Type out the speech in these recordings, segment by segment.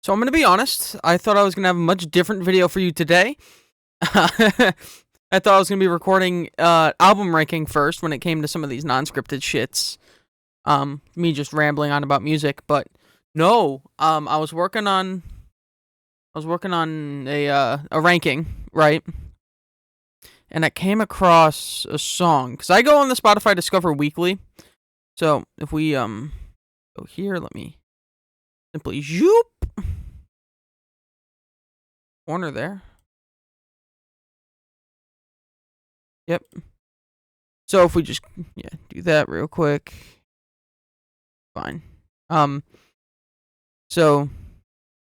So I'm gonna be honest. I thought I was gonna have a much different video for you today. I thought I was gonna be recording album ranking first when it came to some of these non-scripted shits. Me just rambling on about music, but no. I was working on a ranking, right? And I came across a song because I go on the Spotify Discover Weekly. So if we go here, let me simply zoop corner there. Yep. So if we just do that real quick, fine. So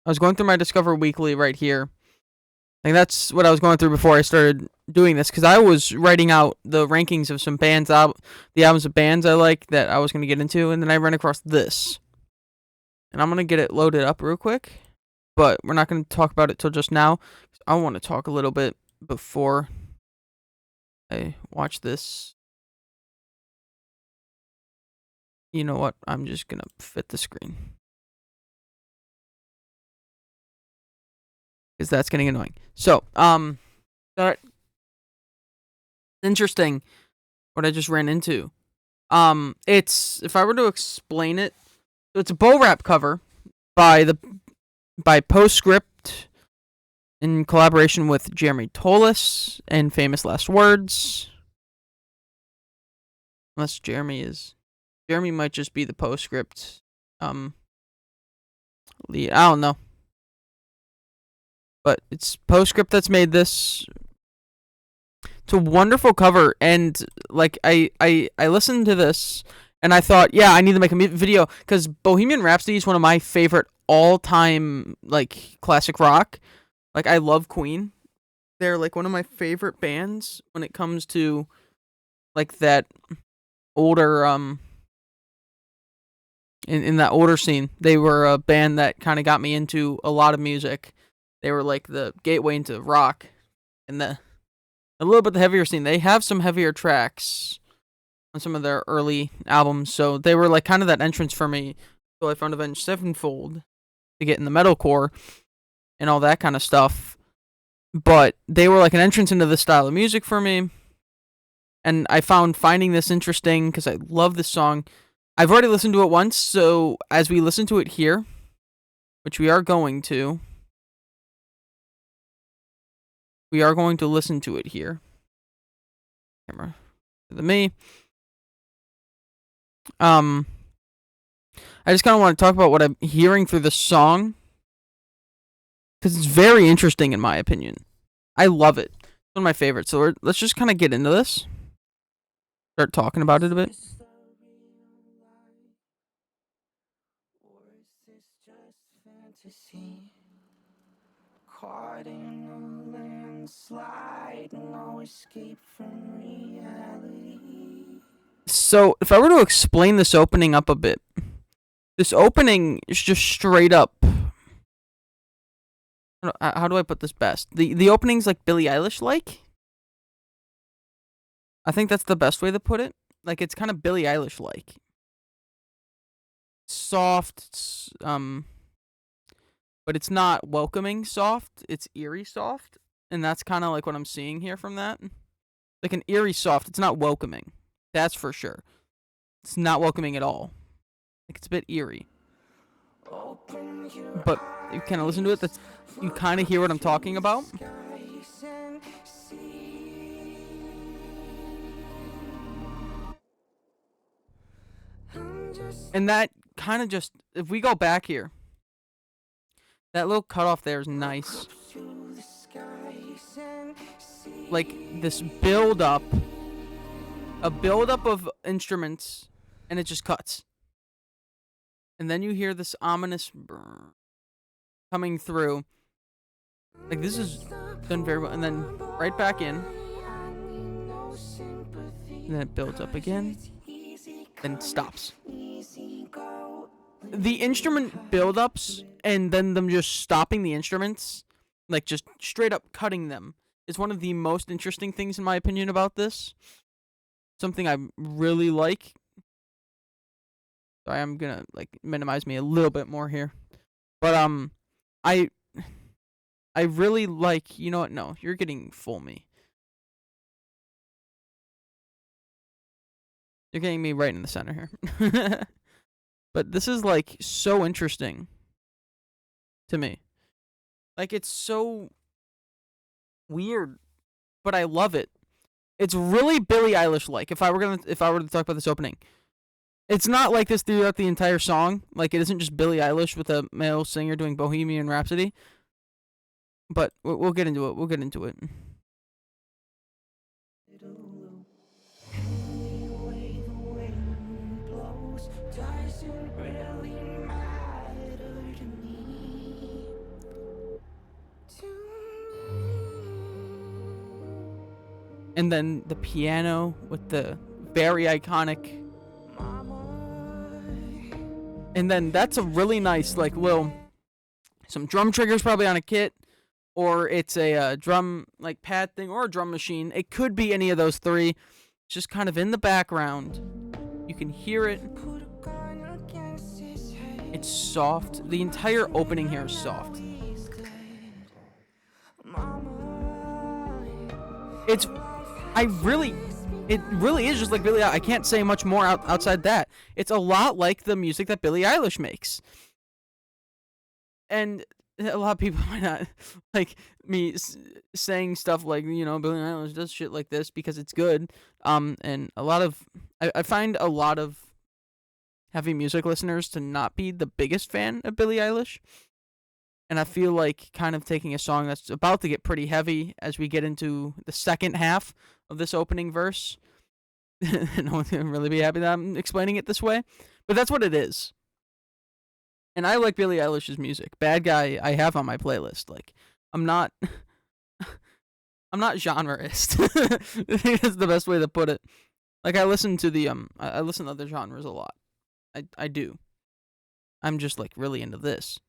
I was going through my Discover Weekly right here. Like that's what I was going through before I started doing this because I was writing out the rankings of some bands the albums of bands I like that I was gonna get into, and then I ran across this, and I'm gonna get it loaded up real quick, but we're not gonna talk about it till just now. I want to talk a little bit before I watch this. You know what? I'm just gonna fit the screen because that's getting annoying. So, that interesting what I just ran into. It's if I were to explain it, it's a Bo Rap cover by Postscript in collaboration with Jeremy Tollis and Famous Last Words. Unless Jeremy might just be the Postscript lead. I don't know. But it's Postscript that's made this. It's a wonderful cover, and like I listened to this and I thought, yeah, I need to make a video because Bohemian Rhapsody is one of my favorite all-time like classic rock. Like I love Queen. They're like one of my favorite bands when it comes to like that older in that older scene. They were a band that kind of got me into a lot of music. They were like the gateway into rock and a little bit the heavier scene. They have some heavier tracks on some of their early albums, so they were like kind of that entrance for me. So I found Avenged Sevenfold to get in the metalcore and all that kind of stuff. But they were like an entrance into this style of music for me. And I found finding this interesting because I love this song. I've already listened to it once, so as we listen to it here, which we are going to listen to it here. Camera to the me. I just kind of want to talk about what I'm hearing through the song because it's very interesting in my opinion. I love it. It's one of my favorites. So let's just kind of get into this. Start talking about it a bit. Caught in a landslide, no escape from reality. So, if I were to explain this opening up a bit, this opening is just straight up. How do I put this best? The opening's like Billie Eilish like. I think that's the best way to put it. Like it's kind of Billie Eilish like. Soft, but it's not welcoming soft. It's eerie soft, and that's kind of like what I'm seeing here from that. Like an eerie soft. It's not welcoming. That's for sure. It's not welcoming at all. Like it's a bit eerie. But you kind of listen to it. You kind of hear what I'm talking about. And that kind of just, if we go back here, that little cutoff there is nice. Like this a build up of instruments, and it just cuts. And then you hear this ominous brr coming through. Like this is done very well, and then right back in. And then it builds up again, then stops. The instrument build-ups and then them just stopping the instruments, like just straight up cutting them, is one of the most interesting things in my opinion about this. Something I really like. So I am gonna like minimize me a little bit more here, but I I really like, you know what? No, you're getting full me. You're getting me right in the center here. But this is like so interesting to me. Like it's so weird, but I love it. It's really Billie Eilish like. If I were to talk about this opening, it's not like this throughout the entire song. Like it isn't just Billie Eilish with a male singer doing Bohemian Rhapsody. But we'll get into it. We'll get into it. And then the piano with the very iconic. And then that's a really nice, like, some drum triggers probably on a kit, or it's a drum, like, pad thing, or a drum machine. It could be any of those three. It's just kind of in the background. You can hear it. It's soft. The entire opening here is soft. It really is just like Billie Eilish. I can't say much more outside that. It's a lot like the music that Billie Eilish makes. And a lot of people might not like me saying stuff like, Billie Eilish does shit like this because it's good. And I find a lot of heavy music listeners to not be the biggest fan of Billie Eilish. And I feel like kind of taking a song that's about to get pretty heavy as we get into the second half of this opening verse. No one's going to really be happy that I'm explaining it this way. But that's what it is. And I like Billie Eilish's music. Bad Guy I have on my playlist. Like, I'm not genreist. I think that's the best way to put it. Like, I listen to I listen to other genres a lot. I do. I'm just, like, really into this.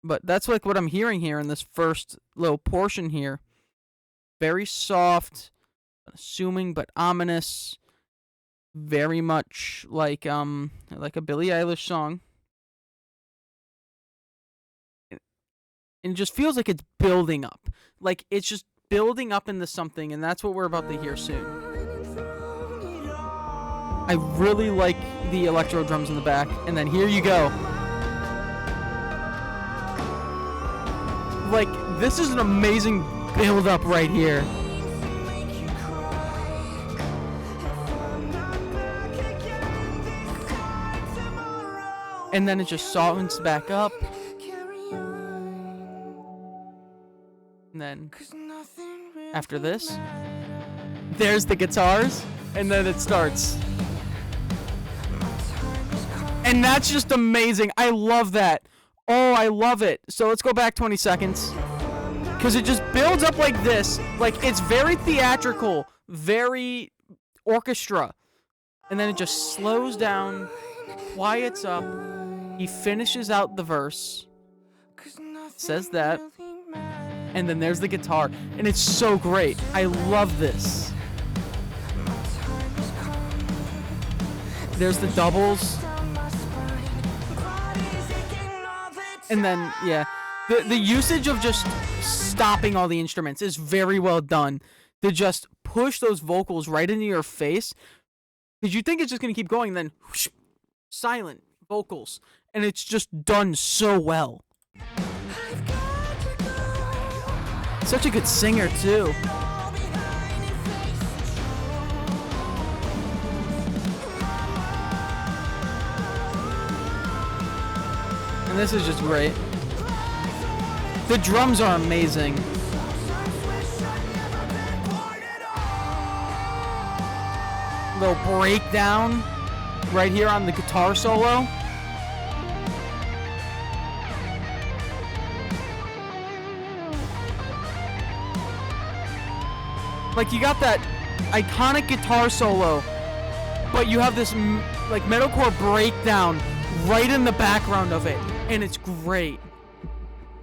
But that's like what I'm hearing here in this first little portion here. Very soft, assuming but ominous. Very much like a Billie Eilish song. And it just feels like it's building up. Like it's just building up into something, and that's what we're about to hear soon. I really like the electro drums in the back, and then here you go. Like, this is an amazing build-up right here. And then it just softens back up. And then, after this, there's the guitars, and then it starts. And that's just amazing. I love that. Oh, I love it. So let's go back 20 seconds. Because it just builds up like this. Like, it's very theatrical. Very orchestra. And then it just slows down. Quiets up. He finishes out the verse. Says that. And then there's the guitar. And it's so great. I love this. There's the doubles. And then, yeah, the usage of just stopping all the instruments is very well done. To just push those vocals right into your face. Because you think it's just going to keep going, and then whoosh, silent vocals. And it's just done so well. Such a good singer, too. And this is just great. The drums are amazing. Little breakdown right here on the guitar solo. Like, you got that iconic guitar solo, but you have this like metalcore breakdown right in the background of it. And it's great.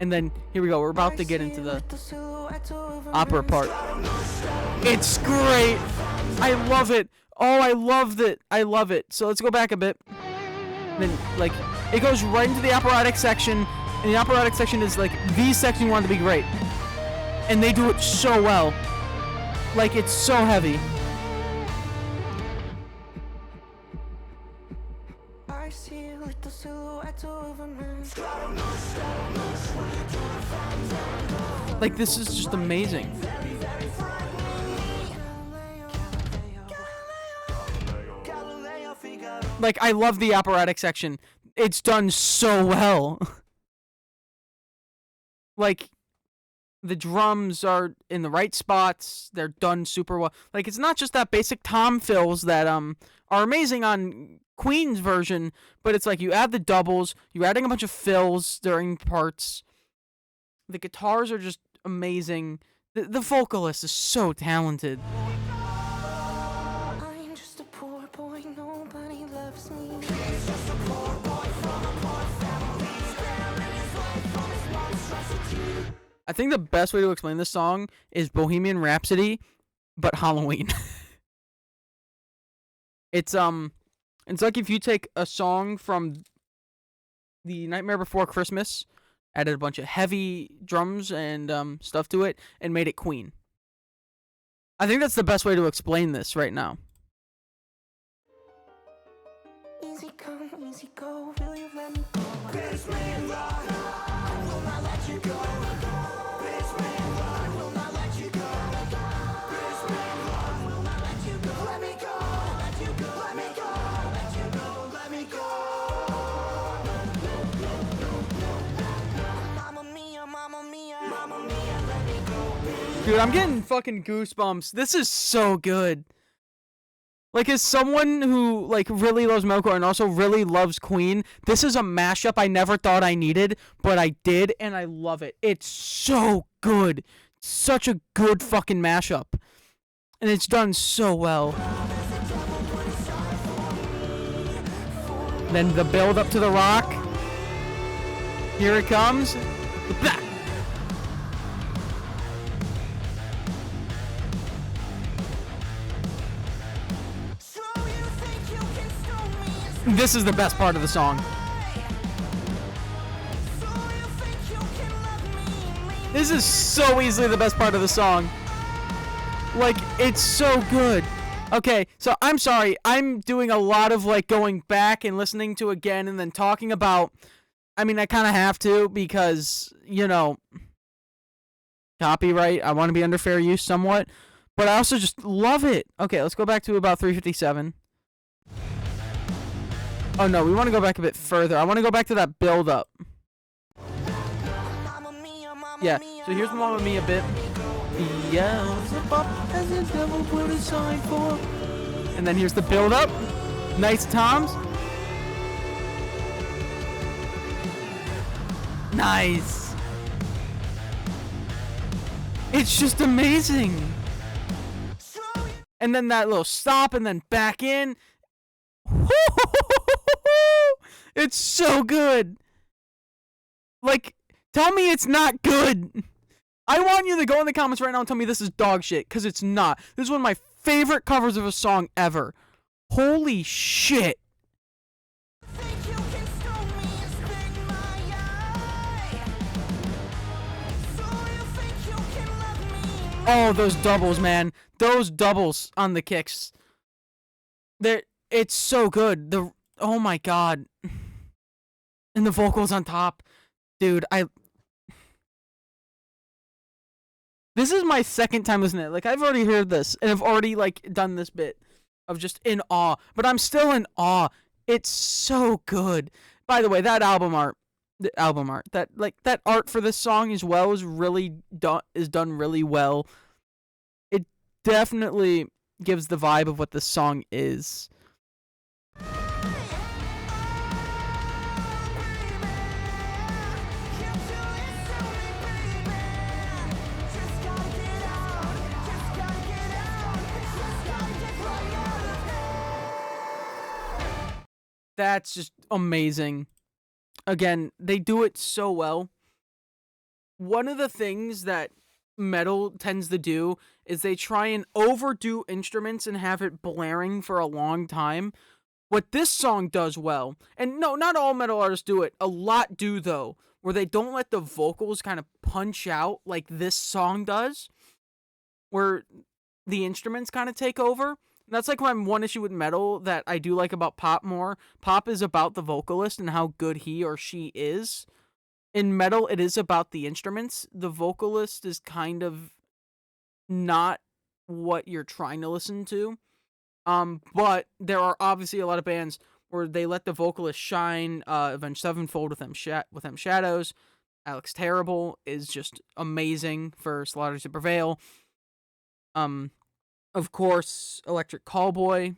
And then, here we go. We're about to get into the opera part. It's great. I love it. Oh, I loved it. I love it. So let's go back a bit. Then, like, it goes right into the operatic section. And the operatic section is like the section you want to be great. And they do it so well. Like, it's so heavy. I see a little silhouette of a man. Like, this is just amazing. Like, I love the operatic section. It's done so well. Like, the drums are in the right spots. They're done super well. Like, it's not just that basic tom fills that are amazing on Queen's version, but it's like you add the doubles, you're adding a bunch of fills during parts. The guitars are just amazing. The vocalist is so talented. I'm just a poor boy, nobody loves me. He's just a poor boy from a poor family. I think the best way to explain this song is Bohemian Rhapsody, but Halloween. It's like if you take a song from The Nightmare Before Christmas, added a bunch of heavy drums and stuff to it, and made it Queen. I think that's the best way to explain this right now. Easy come, easy go, will you let me go? This man rock, I will not let you go. This man rock, I will not let you go. This man rock, I will not let you go. Let me go, let you go, let me go, let you go, let me go. Mamma mia, mamma mia, mamma mia, let me go. Dude, I'm getting fucking goosebumps. This is so good. Like, as someone who, like, really loves metalcore and also really loves Queen, this is a mashup I never thought I needed, but I did, and I love it. It's so good. Such a good fucking mashup. And it's done so well. Then the build up to the rock. Here it comes. Blah! This is the best part of the song. This is so easily the best part of the song. Like, it's so good. Okay, so I'm sorry. I'm doing a lot of, like, going back and listening to again and then talking about... I mean, I kind of have to because, you know, copyright. I want to be under fair use somewhat. But I also just love it. Okay, let's go back to about 357. Oh no, we want to go back a bit further. I want to go back to that build up. Yeah, so here's Mamma Mia bit. And then here's the build up. Nice toms. Nice. It's just amazing. And then that little stop and then back in. It's so good. Like, tell me it's not good. I want you to go in the comments right now and tell me this is dog shit, because it's not. This is one of my favorite covers of a song ever. Holy shit. Oh, those doubles, man. Those doubles on the kicks. It's so good. Oh my god. And the vocals on top. Dude, this is my second time listening to it. Like, I've already heard this, and I've already, like, done this bit of just in awe. But I'm still in awe. It's so good. By the way, that album art, that art for this song as well is really done really well. It definitely gives the vibe of what this song is. That's just amazing. Again, they do it so well. One of the things that metal tends to do is they try and overdo instruments and have it blaring for a long time. What this song does well, and no, not all metal artists do it, a lot do though. where they don't let the vocals kind of punch out like this song does, where the instruments kind of take over. That's like my one issue with metal that I do like about pop more. Pop is about the vocalist and how good he or she is. In metal, it is about the instruments. The vocalist is kind of not what you're trying to listen to. But there are obviously a lot of bands where they let the vocalist shine. Avenged Sevenfold with them Shadows. Alex Terrible is just amazing for Slaughter to Prevail. Of course, Electric Callboy.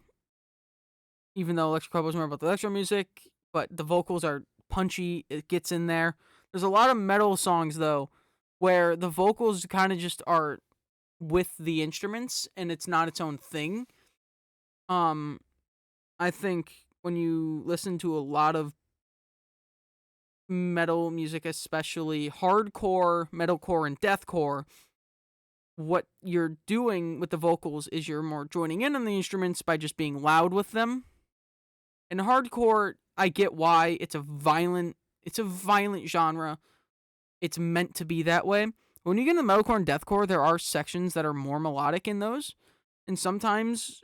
Even though Electric Callboy is more about the electro music, but the vocals are punchy. It gets in there. There's a lot of metal songs though, where the vocals kind of just are with the instruments and it's not its own thing. I think when you listen to a lot of metal music, especially hardcore, metalcore, and deathcore, what you're doing with the vocals is you're more joining in on the instruments by just being loud with them. In hardcore, I get why it's a violent genre. It's meant to be that way. When you get into metalcore and deathcore, there are sections that are more melodic in those, and sometimes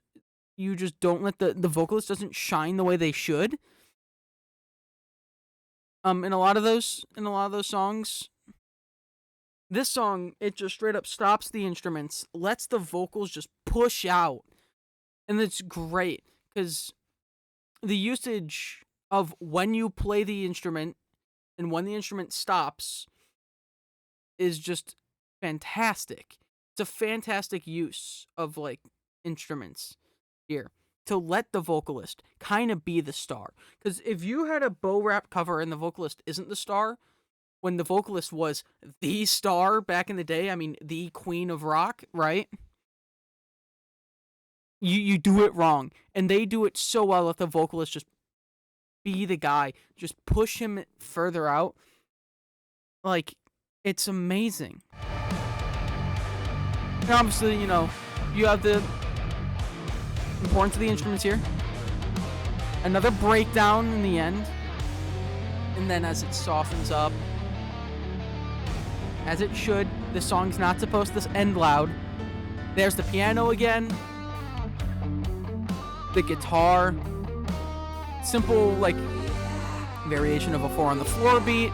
you just don't let the vocalist doesn't shine the way they should. In a lot of those songs, this song, it just straight up stops the instruments, lets the vocals just push out, and it's great because the usage of when you play the instrument and when the instrument stops is just fantastic. It's a fantastic use of like instruments here to let the vocalist kind of be the star. Because if you had a Bo Rap cover and the vocalist isn't the star, when the vocalist was the star back in the day, I mean the queen of rock, right? You do it wrong, and they do it so well that the vocalist just be the guy, just push him further out. Like, it's amazing. And obviously, you know, you have the importance of the instruments here. Another breakdown in the end. And then as it softens up, as it should, the song's not supposed to end loud. There's the piano again. The guitar. Simple, like, variation of a 4 on the floor beat.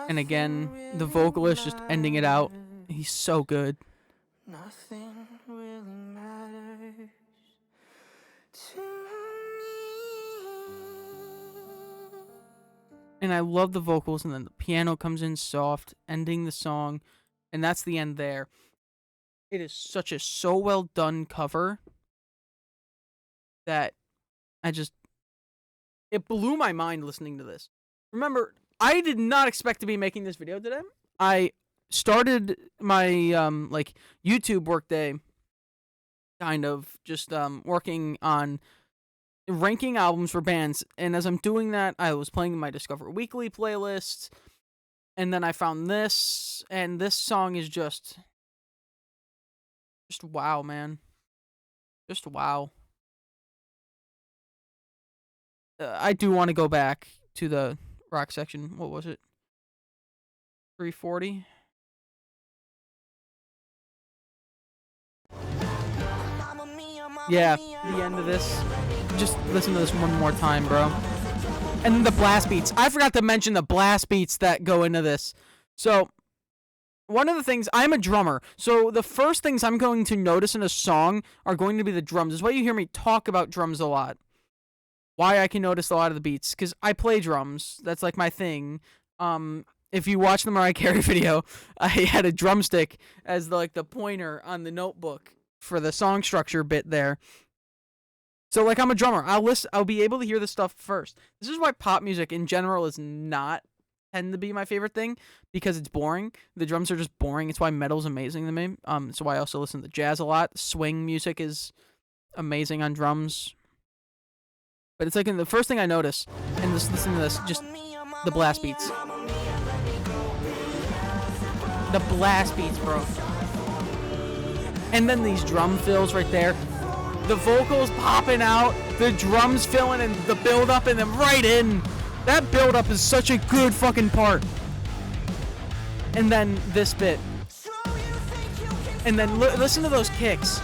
And again, the vocalist just ending it out. He's so good. Nothing really matters to me. And I love the vocals, and then the piano comes in soft, ending the song, and that's the end there. It is such a so well done cover that it blew my mind listening to this. Remember, I did not expect to be making this video today. I started my YouTube workday kind of just working on ranking albums for bands, and as I'm doing that, I was playing my Discover Weekly playlist, and then I found this, and this song is just wow, man. Just wow. I do want to go back to the rock section. What was it? 340? Yeah, the end of this. Just listen to this one more time, bro. And then the blast beats. I forgot to mention the blast beats that go into this. So, one of the things, I'm a drummer, so the first things I'm going to notice in a song are going to be the drums. That's why you hear me talk about drums a lot. Why I can notice a lot of the beats, because I play drums. That's like my thing. If you watch the Mariah Carey video, I had a drumstick as the pointer on the notebook for the song structure bit there. So like, I'm a drummer. I'll be able to hear this stuff first. This is why pop music in general is not tend to be my favorite thing, because it's boring. The drums are just boring. It's why metal's amazing to me. It's why I also listen to jazz a lot. Swing music is amazing on drums. But it's like the first thing I notice, and just listen to this, just The blast beats. The blast beats, bro. And then these drum fills right there. The vocals popping out, the drums filling, and the build up, and then right in. That build up is such a good fucking part. And then this bit. And then listen to those kicks.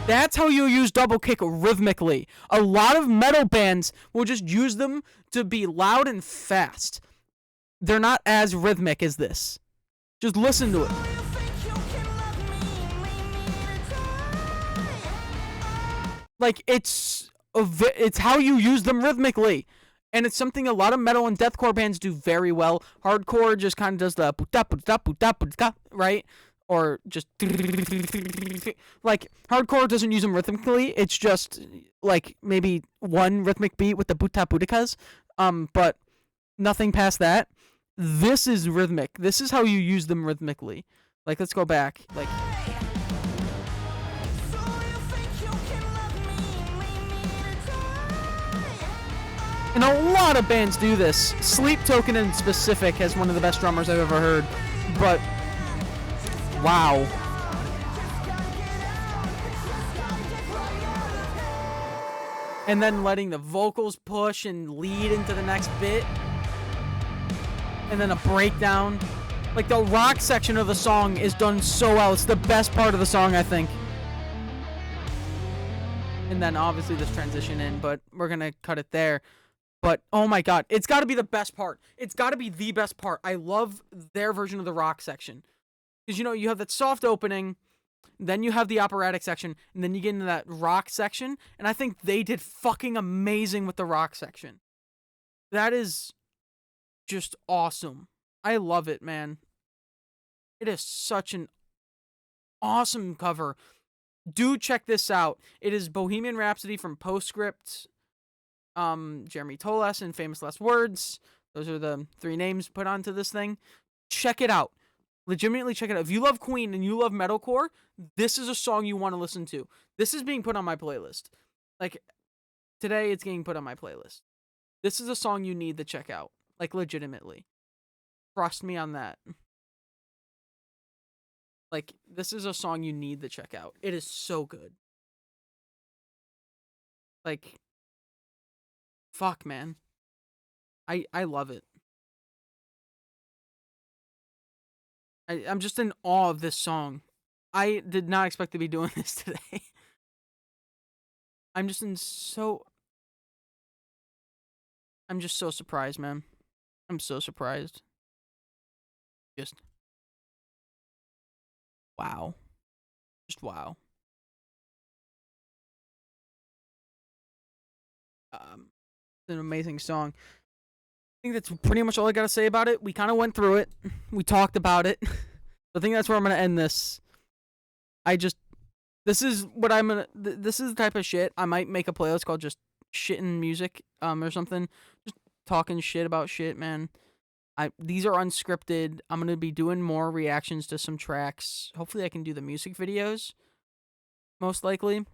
That's how you use double kick rhythmically. A lot of metal bands will just use them to be loud and fast. They're not as rhythmic as this. Just listen to it. Like, it's how you use them rhythmically. And it's something a lot of metal and deathcore bands do very well. Hardcore just kind of does the right? Or just like, hardcore doesn't use them rhythmically. It's just like maybe one rhythmic beat with the budikas, but nothing past that. This is rhythmic. This is how you use them rhythmically. Like, let's go back. Like, and a lot of bands do this. Sleep Token in specific has one of the best drummers I've ever heard. But wow. And then letting the vocals push and lead into the next bit. And then a breakdown. Like, the rock section of the song is done so well. It's the best part of the song, I think. And then obviously this transition in, but we're going to cut it there. But, oh my god, it's got to be the best part. It's got to be the best part. I love their version of the rock section. Because, you know, you have that soft opening, then you have the operatic section, and then you get into that rock section. And I think they did fucking amazing with the rock section. That is just awesome. I love it, man. It is such an awesome cover. Do check this out. It is Bohemian Rhapsody from Postscript. Jeremy Tolas and Famous Last Words. Those are the 3 names put onto this thing. Check it out. Legitimately check it out. If you love Queen and you love metalcore, this is a song you want to listen to. This is being put on my playlist. Like, today it's getting put on my playlist. This is a song you need to check out. Like, legitimately. Trust me on that. Like, this is a song you need to check out. It is so good. Like, fuck, man. I love it. I'm just in awe of this song. I did not expect to be doing this today. I'm just so surprised, man. I'm so surprised. Just wow. Just wow. It's an amazing song. I think that's pretty much all I gotta say about it. We kind of went through it. We talked about it. I think that's where I'm gonna end this. This is what I'm gonna. This is the type of shit I might make a playlist called just shitting music, or something. Just talking shit about shit, man. These are unscripted. I'm gonna be doing more reactions to some tracks. Hopefully, I can do the music videos. Most likely.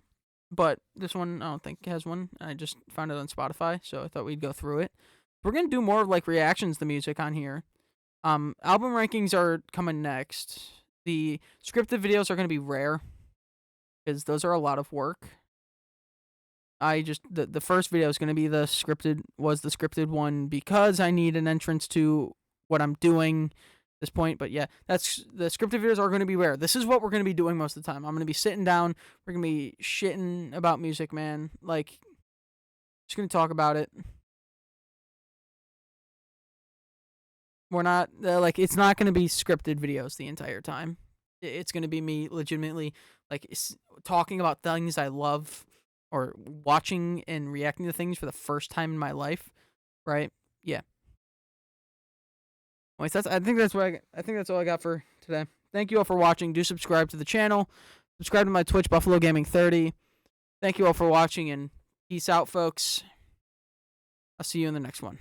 But this one, I don't think has one. I just found it on Spotify, so I thought we'd go through it. We're going to do more like reactions to music on here. Album rankings are coming next. The scripted videos are going to be rare, because those are a lot of work. The first video is going to be the scripted one, because I need an entrance to what I'm doing at this point. But yeah, the scripted videos are going to be rare. This is what we're going to be doing most of the time. I'm going to be sitting down. We're going to be shitting about music, man. Like, just going to talk about it. We're not, it's not going to be scripted videos the entire time. It's going to be me legitimately, like, talking about things I love, or watching and reacting to things for the first time in my life, right? Yeah. Anyways, I think that's all I got for today. Thank you all for watching. Do subscribe to the channel. Subscribe to my Twitch, Buffalo Gaming 30. Thank you all for watching, and peace out, folks. I'll see you in the next one.